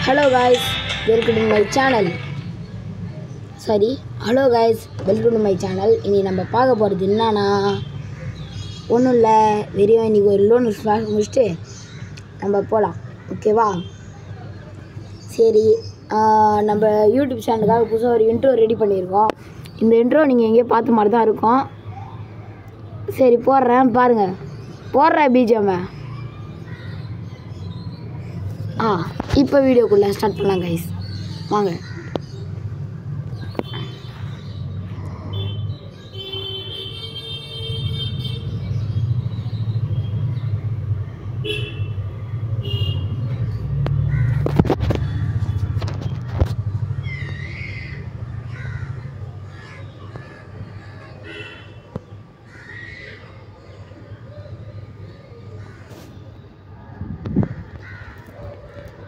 Hello guys, welcome to my channel. Hello guys, welcome to my channel. இனி நம்ம பார்க்க போகிறது என்னன்னா ஒன்றும் இல்லை, வெறும் இன்றைக்கி ஒரு லோன் கிளாஸ் முடிச்சுட்டு நம்ம போகலாம். ஓகேவா? சரி, நம்ம யூடியூப் சேனலுக்காக புதுசாக ஒரு இன்ட்ரோ ரெடி பண்ணியிருக்கோம். இந்த இன்ட்ரோ நீங்கள் எங்கேயோ பார்த்த மாதிரி தான் இருக்கும். சரி போடுறேன் பாருங்கள். போடுறேன் பிஜிஎம். இப்போ வீடியோக்குள்ளே ஸ்டார்ட் பண்ணலாம் கைஸ், வாங்க.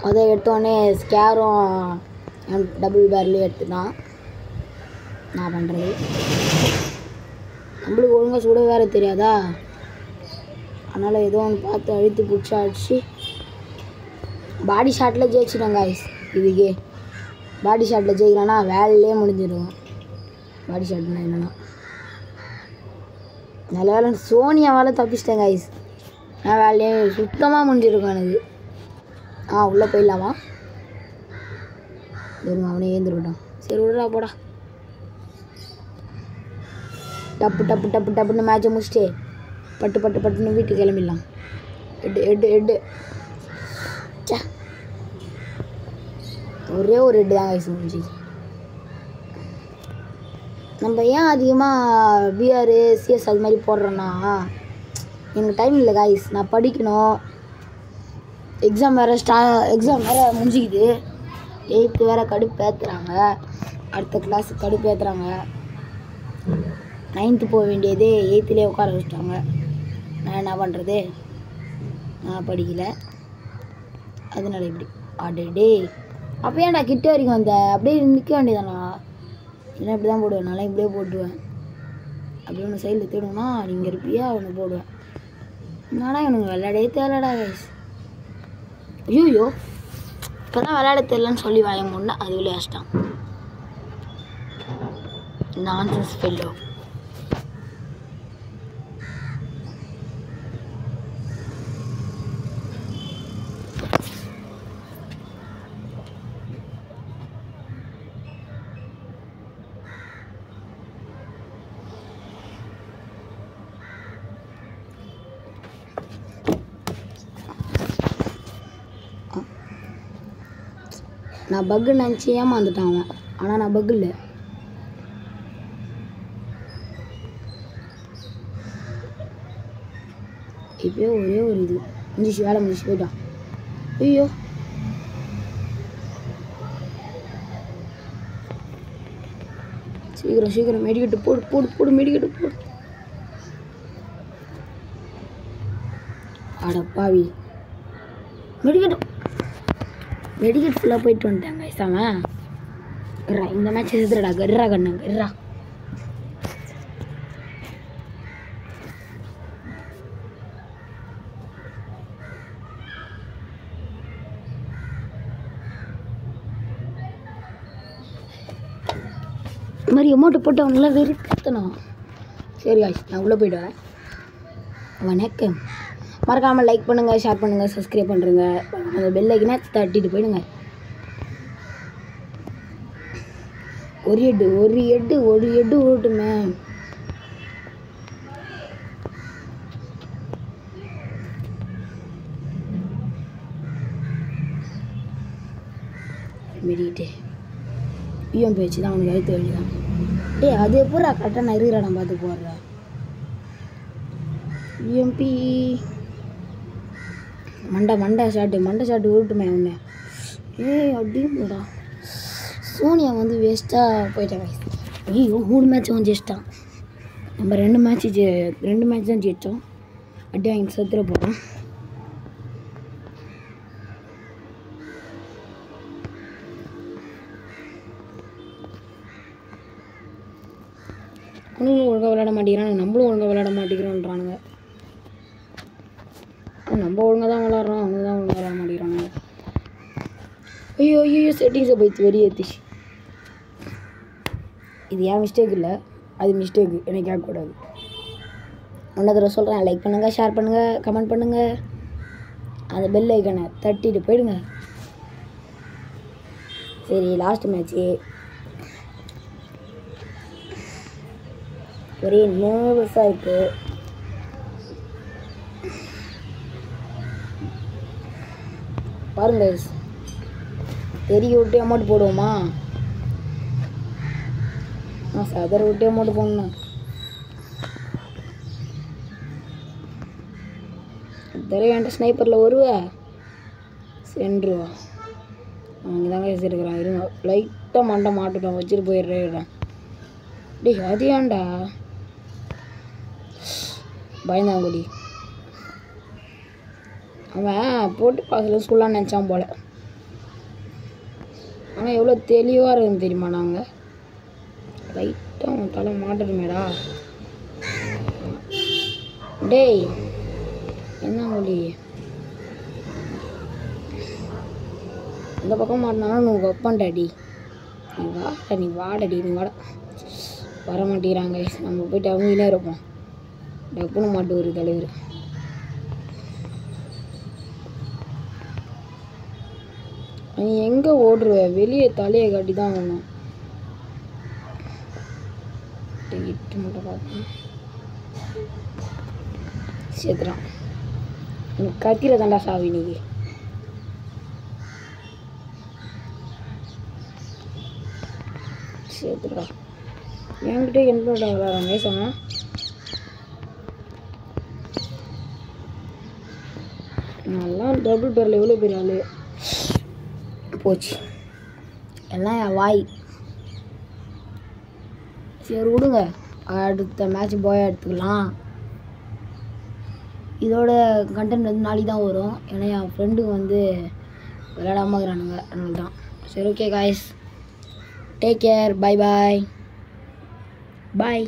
அதை எடுத்தோடனே ஸ்கேரும் டபுள் பேர்லேயும் எடுத்துட்டான். நான் பண்ணுறது நம்மளுக்கு ஒழுங்காக சுட வேறு தெரியாதா, அதனால் ஏதோ ஒன்று பார்த்து அழுத்தி பிடிச்சி அடிச்சு பாடி ஷாட்டில் ஜெயிச்சிட்டேன் காய்ஸ். இதுக்கே பாடி ஷாட்டில் ஜெயிக்கிறேன்னா வேலையிலே முடிஞ்சிடும். பாடி ஷாட்னா என்னென்னா நல்ல வேலை சோனியாவால் தப்பிச்சிட்டேன் காய்ஸ். நான் வேலையே சுத்தமாக முடிஞ்சிருக்கேன் எனக்கு. உள்ளே போயிடலாமா? இருங்க, அவனே ஏந்துருட்டான். சரி விடுறா போடா. டப்பு டப்பு டப்பு டப்புன்னு மேட்சை முடிச்சுட்டு பட்டு பட்டு பட்டுன்னு வீட்டுக்கு கிளம்பிடலாம். எட்டு ஒரே ஒரு ஹெட்டு தான் வயசு முடிஞ்சு. நம்ம ஏன் அதிகமாக பிஆர் சிஎஸ் அது மாதிரி போடுறோன்னா, எனக்கு டைம் இல்லை காய்ஸ். நான் படிக்கணும். எக்ஸாம் வேறு முடிஞ்சிக்குது. 8th வேறு கடுப்பேற்றுறாங்க. அடுத்த கிளாஸுக்கு கடுப்பேற்றுறாங்க. 9th போக வேண்டியது 8thலேயே உட்கார வச்சுட்டாங்க. நான் என்ன பண்ணுறது? நான் படிக்கலை, அதனால இப்படி டே. அப்போ ஏன்டா கிட்ட வரைக்கும் வந்த? அப்படியே நிற்க வேண்டியதானா? இல்லை இப்படி தான் போடுவேன். நல்லா இப்படியே போட்டுவேன். அப்படியே ஒன்று சைடில் தேடுவேன்னா நீங்கள் இருப்பியா ஒன்று போடுவேன். ஆனால் எனக்கு விளையாடே தேவைடா கைஸ். ஐயோ, இப்போ தான் விளையாட தெரியலன்னு சொல்லி வாங்க முன்னே அது விளையாடிட்டான். Nonsense fellow. நான் பக்கு நினச்சி ஏமாந்துட்டான் அவன். ஆனால் நான் பக்கு இல்லை. இப்போயே ஒரே ஒரு இது முடிச்சு வேலை முடிச்சு போயிட்டான். ஐயோ, சீக்கிரம் சீக்கிரம் மெடிக்கெட்டு போடு போடு போடு மெடிக்கெட்டு போடு. அடப்பாவி, மெடிக்கெட் ஃபுல்லாக போயிட்டு வந்துட்டாங்க கைசாமன். இந்த மேட்ச் எதுறடா கர்ரா கண்ணு கர்ரா. இந்த மாதிரி அமௌண்ட்டை போட்டு அவங்களாம் வெறுத்தணும். சரி காய்ஸ், நான் உள்ளே போய்ட்டு வரேன். வணக்கம். மறக்காமல் லைக் பண்ணுங்கள், ஷேர் பண்ணுங்கள், சப்ஸ்கிரைப் பண்ணுறங்க. அந்த பெல் ஐக்கனை தட்டிட்டு போயிடுங்க. ஒரு எட்டு ஓட்டுமே. மெடிக்கிட்டு பிஎம் பேச்சு தான் அவனுக்கு அழுத்த வேண்டியதான். அது எப்படா கரெக்டாக நான் இருக்கிற நான் பார்த்து போடுறேன். பிஎம்பி மண்டை ஷாட்டு ஓட்டுமே அவனை. அப்படின்டா சோனியா வந்து வேஸ்ட்டாக போயிட்டாங்க. ஐயோ, 3 மேட்ச் வந்து ஜெயிச்சிட்டான். நம்ம 2 மேட்ச் தான் ஜெயித்தோம். அடி வாங்கி சத்துற போகிறோம். அவனுங்களும் ஒழுங்காக விளையாட மாட்டேங்கிறானுங்க, நம்மளும் ஒழுங்காக விளையாட மாட்டேங்கிறோன்றானுங்க. நம்ம ஒழுங்காக தான் விளாட்றோம், அவங்க தான் ஒழுங்காக விளாட மாட்டேங்கிறானுங்க. ஐயோ ஐயோ செட்டிங்ஸை போயிடுச்சு வெளியே ஏற்றிச்சு. இது ஏன் மிஸ்டேக் இல்லை, அது மிஸ்டேக்கு, எனக்கு கேட்கக்கூடாது. ஒன்றை தடவை சொல்கிறேன், லைக் பண்ணுங்கள், ஷேர் பண்ணுங்கள், கமெண்ட் பண்ணுங்கள், அந்த பெல் ஐக்கனை தட்டிட்டு போயிடுங்க. சரி லாஸ்ட் மேட்ச்சு ஒரே நர்வஸாக இருக்குது. பாருங்க தெரிய விட்டு அமௌண்ட் போடுவோமா? சதற விட்டு அமௌண்ட் போடணும். தெரியவேண்ட ஸ்னைப்பரில் வருவா சென்றுவா. அவங்க தாங்க வச்சுருக்குறான். இருங்க லைட்டாக மண்டை மாட்டுட்டோம், வச்சுட்டு போயிடுறேன். டேய் அது ஏன்டா பயந்தாங்குடி. அவன் போட்டு பாசல ஸ்கூல்லாம் நினச்சான் போல். ஆனால் எவ்வளோ தெளிவாக இருக்குன்னு தெரியுமா? நாங்கள் லைட்டாக அவன் தலை மாட்டணுமேடா. டேய் என்ன மொழி இந்த பக்கம் மாட்டினாலும் நீ வைப்பான்டாடி. நீ வாடடி நீ வாட. வர மாட்டேங்கிறாங்க. நம்ம போய்ட்டு அவங்ககிட்டே இருப்போம். டப்புன்னு மாட்டு ஒரு தலைவர். நீ எங்கே ஓடுருவ? வெளியே தலையை காட்டி தான் ஆகணும். டிக்கெட்டு மட்டும் பார்ப்பேன். சேர்த்துறான். எனக்கு கத்திர தாண்டா சாவி இன்னைக்கு. சேர்த்துடா. என்கிட்ட என்னோட விளாட்றாங்க சொன்னா. நல்லா டபுள் பேரில் எவ்வளோ பெரிய ஆள் போச்சு. எல்லாம் என் வாய். சரி விடுங்க, அடுத்த மேட்ச் போய் எடுத்துக்கலாம். இதோட கண்டென்ட் வந்து நாளைக்கு தான் வரும். ஏன்னா என் ஃப்ரெண்டுக்கு வந்து விளையாடாமல் இருக்கிறானுங்க, அதனால தான். சரி okay guys, take care, bye bye பாய்.